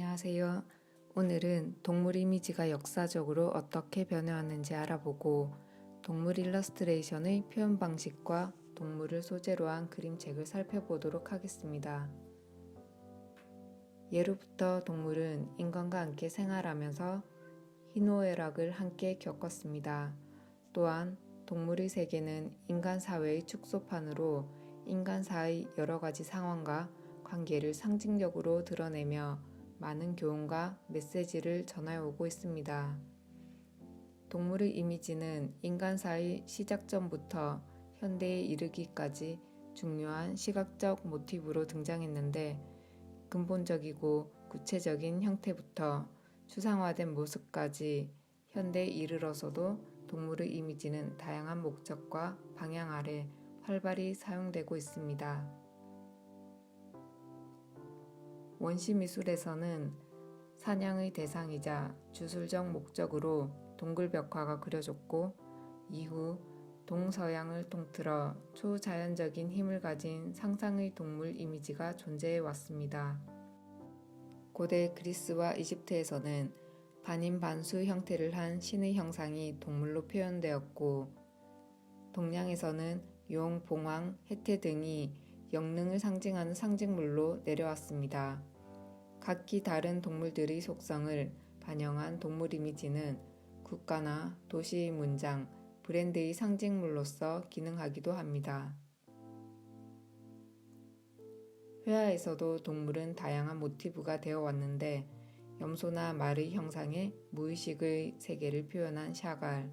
안녕하세요. 오늘은 동물 이미지가 역사적으로 어떻게 변해왔는지 알아보고 동물 일러스트레이션의 표현 방식과 동물을 소재로 한 그림책을 살펴보도록 하겠습니다. 예로부터 동물은 인간과 함께 생활하면서 희노애락을 함께 겪었습니다. 또한 동물의 세계는 인간 사회의 축소판으로 인간사의 여러 가지 상황과 관계를 상징적으로 드러내며 많은 교훈과 메시지를 전해오고 있습니다. 동물의 이미지는 인간사의 시작점부터 현대에 이르기까지 중요한 시각적 모티브로 등장했는데 근본적이고 구체적인 형태부터 추상화된 모습까지 현대에 이르러서도 동물의 이미지는 다양한 목적과 방향 아래 활발히 사용되고 있습니다. 원시 미술에서는 사냥의 대상이자 주술적 목적으로 동굴벽화가 그려졌고 이후 동서양을 통틀어 초자연적인 힘을 가진 상상의 동물 이미지가 존재해 왔습니다. 고대 그리스와 이집트에서는 반인반수 형태를 한 신의 형상이 동물로 표현되었고 동양에서는 용, 봉황, 해태 등이 영능을 상징하는 상징물로 내려왔습니다. 각기 다른 동물들의 속성을 반영한 동물 이미지는 국가나 도시의 문장, 브랜드의 상징물로서 기능하기도 합니다. 회화에서도 동물은 다양한 모티브가 되어 왔는데 염소나 말의 형상에 무의식의 세계를 표현한 샤갈,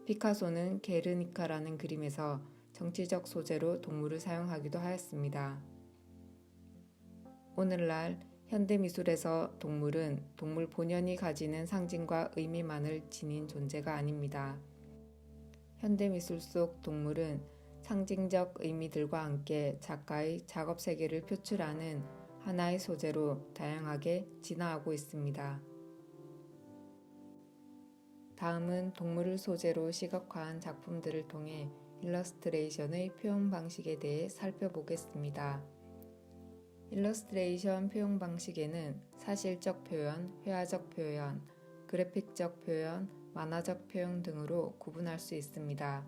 피카소는 게르니카라는 그림에서 정치적 소재로 동물을 사용하기도 하였습니다. 오늘날 현대미술에서 동물은 동물 본연이 가지는 상징과 의미만을 지닌 존재가 아닙니다. 현대미술 속 동물은 상징적 의미들과 함께 작가의 작업 세계를 표출하는 하나의 소재로 다양하게 진화하고 있습니다. 다음은 동물을 소재로 시각화한 작품들을 통해 일러스트레이션의 표현 방식에 대해 살펴보겠습니다. 일러스트레이션 표현 방식에는 사실적 표현, 회화적 표현, 그래픽적 표현, 만화적 표현 등으로 구분할 수 있습니다.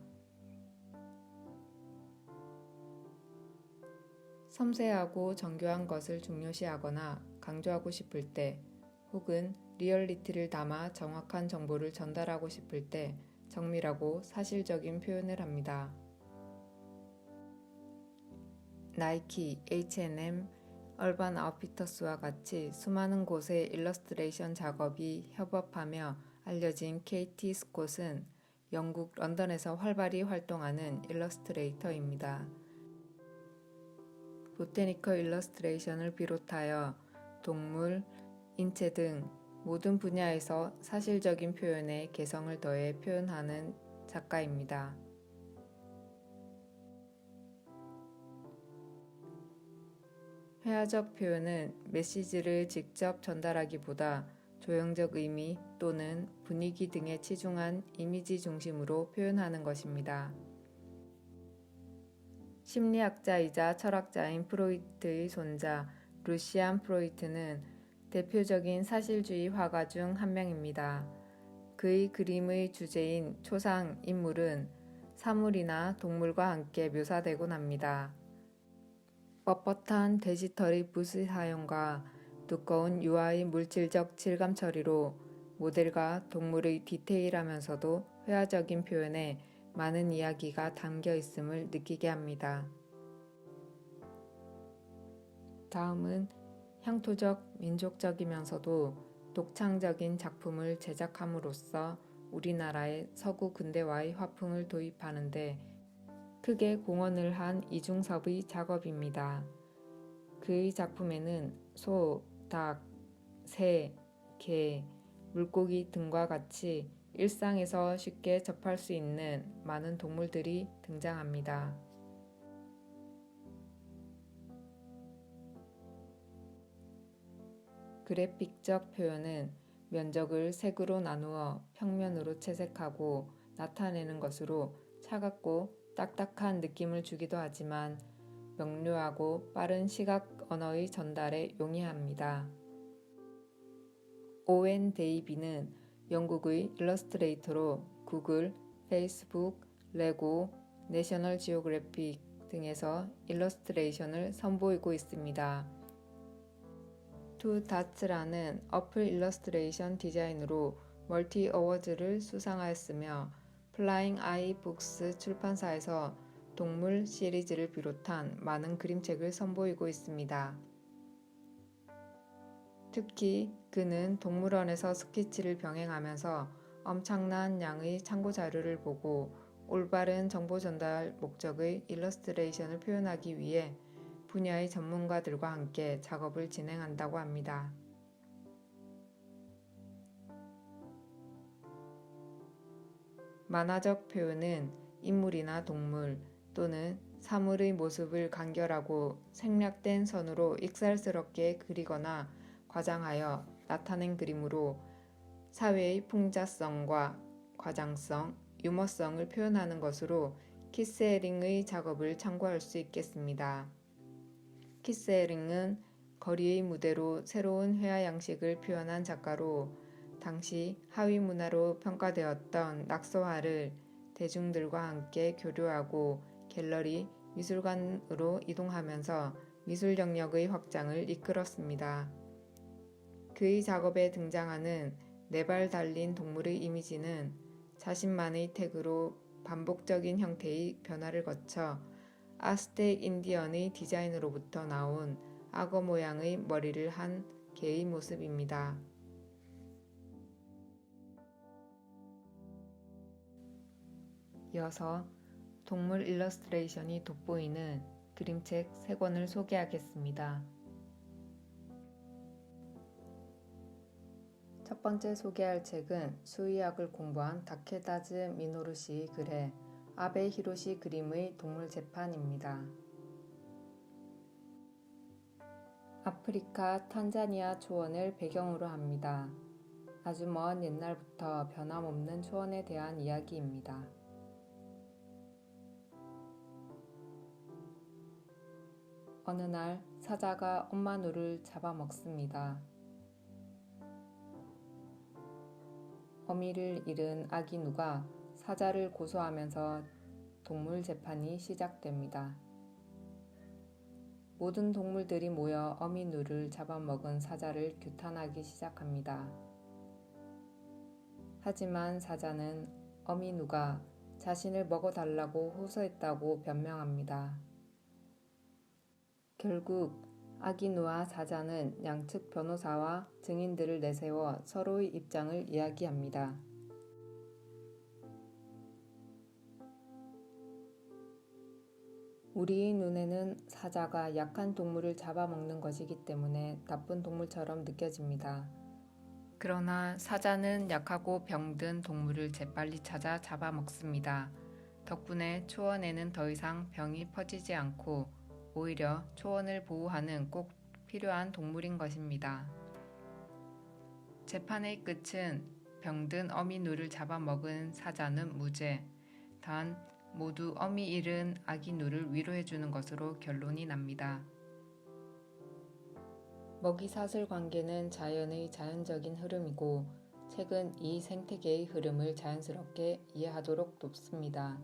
섬세하고 정교한 것을 중요시하거나 강조하고 싶을 때 혹은 리얼리티를 담아 정확한 정보를 전달하고 싶을 때 정밀하고 사실적인 표현을 합니다. 나이키, H&M, 얼반 아웃피터스와 같이 수많은 곳의 일러스트레이션 작업이 협업하며 알려진 KT 스콧은 영국 런던에서 활발히 활동하는 일러스트레이터입니다. 보테니컬 일러스트레이션을 비롯하여 동물, 인체 등 모든 분야에서 사실적인 표현에 개성을 더해 표현하는 작가입니다. 회화적 표현은 메시지를 직접 전달하기보다 조형적 의미 또는 분위기 등에 치중한 이미지 중심으로 표현하는 것입니다. 심리학자이자 철학자인 프로이트의 손자 루시안 프로이트는 대표적인 사실주의 화가 중 한 명입니다. 그의 그림의 주제인 초상 인물은 사물이나 동물과 함께 묘사되곤 합니다. 뻣뻣한 디지털의 붓의 사용과 두꺼운 유화의 물질적 질감 처리로 모델과 동물의 디테일하면서도 회화적인 표현에 많은 이야기가 담겨 있음을 느끼게 합니다. 다음은 향토적, 민족적이면서도 독창적인 작품을 제작함으로써 우리나라의 서구 근대화의 화풍을 도입하는데 크게 공헌을 한 이중섭의 작업입니다. 그의 작품에는 소, 닭, 새, 개, 물고기 등과 같이 일상에서 쉽게 접할 수 있는 많은 동물들이 등장합니다. 그래픽적 표현은 면적을 색으로 나누어 평면으로 채색하고 나타내는 것으로 차갑고 딱딱한 느낌을 주기도 하지만 명료하고 빠른 시각 언어의 전달에 용이합니다. 오웬 데이비는 영국의 일러스트레이터로 구글, 페이스북, 레고, 내셔널 지오그래픽 등에서 일러스트레이션을 선보이고 있습니다. 투다츠라는 어플 일러스트레이션 디자인으로 멀티 어워즈를 수상하였으며 플라잉 아이 북스 출판사에서 동물 시리즈를 비롯한 많은 그림책을 선보이고 있습니다. 특히 그는 동물원에서 스케치를 병행하면서 엄청난 양의 참고 자료를 보고 올바른 정보 전달 목적의 일러스트레이션을 표현하기 위해 분야의 전문가들과 함께 작업을 진행한다고 합니다. 만화적 표현은 인물이나 동물 또는 사물의 모습을 간결하고 생략된 선으로 익살스럽게 그리거나 과장하여 나타낸 그림으로 사회의 풍자성과 과장성, 유머성을 표현하는 것으로 키스헤링의 작업을 참고할 수 있겠습니다. 키스헤링은 거리의 무대로 새로운 회화 양식을 표현한 작가로 당시 하위 문화로 평가되었던 낙서화를 대중들과 함께 교류하고 갤러리, 미술관으로 이동하면서 미술 영역의 확장을 이끌었습니다. 그의 작업에 등장하는 4발 달린 동물의 이미지는 자신만의 태그로 반복적인 형태의 변화를 거쳐 아스텍 인디언의 디자인으로부터 나온 악어 모양의 머리를 한 개의 모습입니다. 이어서 동물 일러스트레이션이 돋보이는 그림책 3권을 소개하겠습니다. 첫 번째 소개할 책은 수의학을 공부한 다케다즈 미노루 씨의 글에 아베 히로시 그림의 동물 재판입니다. 아프리카 탄자니아 초원을 배경으로 합니다. 아주 먼 옛날부터 변함없는 초원에 대한 이야기입니다. 어느 날 사자가 엄마 누를 잡아먹습니다. 어미를 잃은 아기 누가 사자를 고소하면서 동물 재판이 시작됩니다. 모든 동물들이 모여 어미 누를 잡아먹은 사자를 규탄하기 시작합니다. 하지만 사자는 어미 누가 자신을 먹어달라고 호소했다고 변명합니다. 결국 아기 누와 사자는 양측 변호사와 증인들을 내세워 서로의 입장을 이야기합니다. 우리의 눈에는 사자가 약한 동물을 잡아먹는 것이기 때문에 나쁜 동물처럼 느껴집니다. 그러나 사자는 약하고 병든 동물을 재빨리 찾아 잡아먹습니다. 덕분에 초원에는 더 이상 병이 퍼지지 않고 오히려 초원을 보호하는 꼭 필요한 동물인 것입니다. 재판의 끝은 병든 어미 누를 잡아먹은 사자는 무죄, 단 모두 어미 잃은 아기 누를 위로해주는 것으로 결론이 납니다. 먹이사슬 관계는 자연의 자연적인 흐름이고 책은 이 생태계의 흐름을 자연스럽게 이해하도록 돕습니다.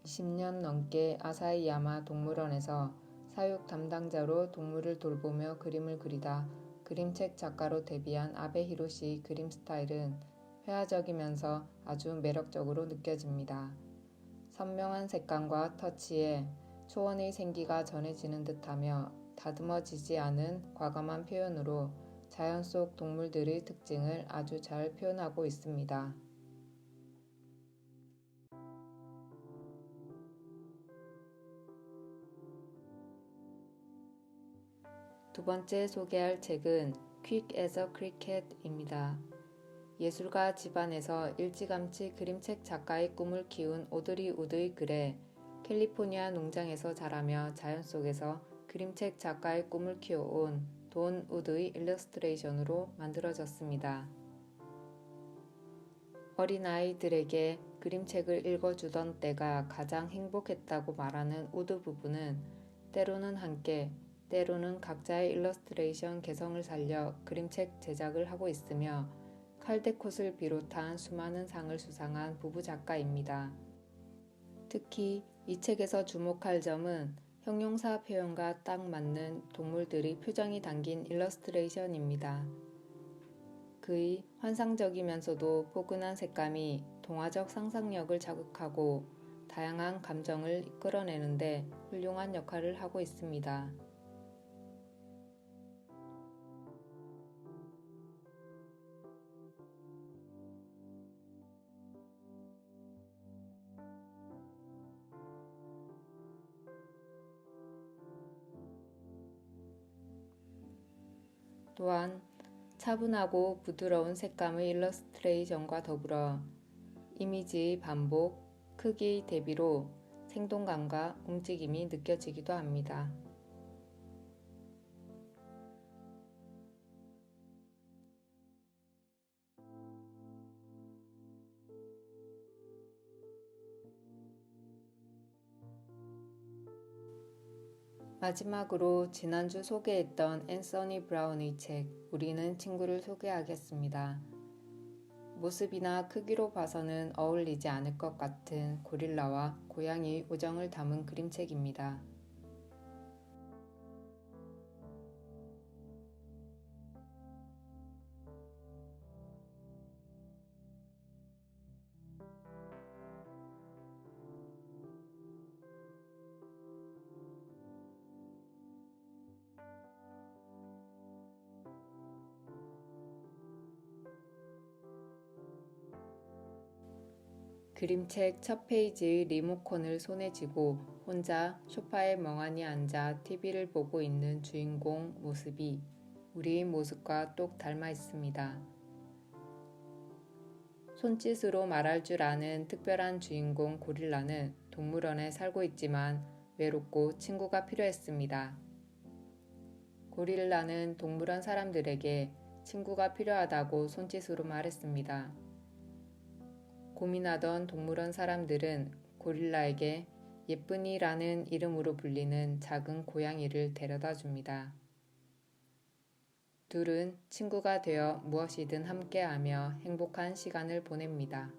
20년 넘게 아사히야마 동물원에서 사육 담당자로 동물을 돌보며 그림을 그리다 그림책 작가로 데뷔한 아베 히로시의 그림 스타일은 회화적이면서 아주 매력적으로 느껴집니다. 선명한 색감과 터치에 초원의 생기가 전해지는 듯하며 다듬어지지 않은 과감한 표현으로 자연 속 동물들의 특징을 아주 잘 표현하고 있습니다. 두 번째 소개할 책은 Quick as a Cricket입니다. 예술가 집안에서 일찌감치 그림책 작가의 꿈을 키운 오드리 우드의 글에 캘리포니아 농장에서 자라며 자연 속에서 그림책 작가의 꿈을 키워온 돈 우드의 일러스트레이션으로 만들어졌습니다. 어린아이들에게 그림책을 읽어주던 때가 가장 행복했다고 말하는 우드 부부는 때로는 함께 때로는 각자의 일러스트레이션 개성을 살려 그림책 제작을 하고 있으며 칼데콧을 비롯한 수많은 상을 수상한 부부 작가입니다. 특히 이 책에서 주목할 점은 형용사 표현과 딱 맞는 동물들의 표정이 담긴 일러스트레이션입니다. 그의 환상적이면서도 포근한 색감이 동화적 상상력을 자극하고 다양한 감정을 이끌어내는데 훌륭한 역할을 하고 있습니다. 또한 차분하고 부드러운 색감의 일러스트레이션과 더불어 이미지의 반복, 크기 대비로 생동감과 움직임이 느껴지기도 합니다. 마지막으로 지난주 소개했던 앤서니 브라운의 책 우리는 친구를 소개하겠습니다. 모습이나 크기로 봐서는 어울리지 않을 것 같은 고릴라와 고양이의 우정을 담은 그림책입니다. 그림책 첫 페이지의 리모컨을 손에 쥐고 혼자 소파에 멍하니 앉아 TV를 보고 있는 주인공 모습이 우리의 모습과 똑 닮아 있습니다. 손짓으로 말할 줄 아는 특별한 주인공 고릴라는 동물원에 살고 있지만 외롭고 친구가 필요했습니다. 고릴라는 동물원 사람들에게 친구가 필요하다고 손짓으로 말했습니다. 고민하던 동물원 사람들은 고릴라에게 예쁜이라는 이름으로 불리는 작은 고양이를 데려다 줍니다. 둘은 친구가 되어 무엇이든 함께하며 행복한 시간을 보냅니다.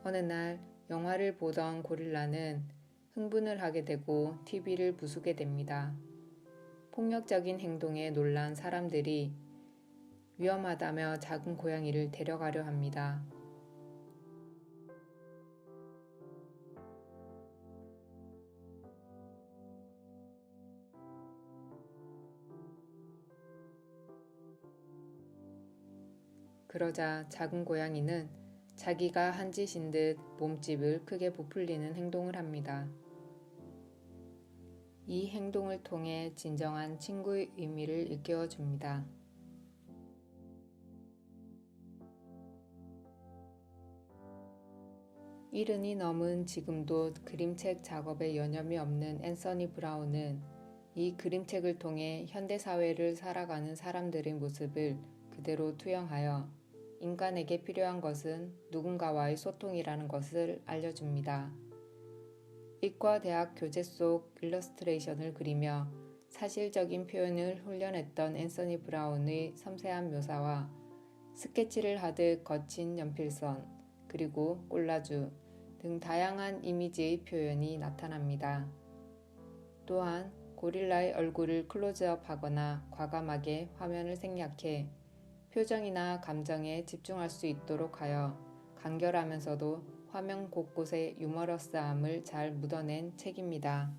어느 날 영화를 보던 고릴라는 흥분을 하게 되고 TV를 부수게 됩니다. 폭력적인 행동에 놀란 사람들이 위험하다며 작은 고양이를 데려가려 합니다. 그러자 작은 고양이는 자기가 한 짓인 듯 몸집을 크게 부풀리는 행동을 합니다. 이 행동을 통해 진정한 친구의 의미를 일깨워 줍니다. 이른이 넘은 지금도 그림책 작업에 여념이 없는 앤서니 브라운은 이 그림책을 통해 현대사회를 살아가는 사람들의 모습을 그대로 투영하여 인간에게 필요한 것은 누군가와의 소통이라는 것을 알려줍니다. 이과 대학 교재 속 일러스트레이션을 그리며 사실적인 표현을 훈련했던 앤서니 브라운의 섬세한 묘사와 스케치를 하듯 거친 연필선, 그리고 꼴라주 등 다양한 이미지의 표현이 나타납니다. 또한 고릴라의 얼굴을 클로즈업하거나 과감하게 화면을 생략해 표정이나 감정에 집중할 수 있도록 하여 간결하면서도 화면 곳곳의 유머러스함을 잘 묻어낸 책입니다.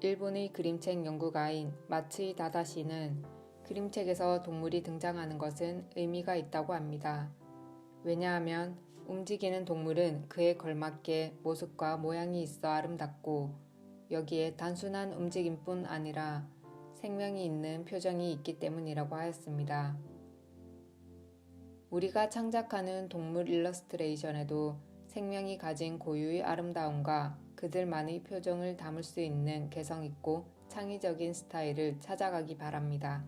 일본의 그림책 연구가인 마츠이 다다시는 그림책에서 동물이 등장하는 것은 의미가 있다고 합니다. 왜냐하면 움직이는 동물은 그에 걸맞게 모습과 모양이 있어 아름답고 여기에 단순한 움직임뿐 아니라 생명이 있는 표정이 있기 때문이라고 하였습니다. 우리가 창작하는 동물 일러스트레이션에도 생명이 가진 고유의 아름다움과 그들만의 표정을 담을 수 있는 개성있고 창의적인 스타일을 찾아가기 바랍니다.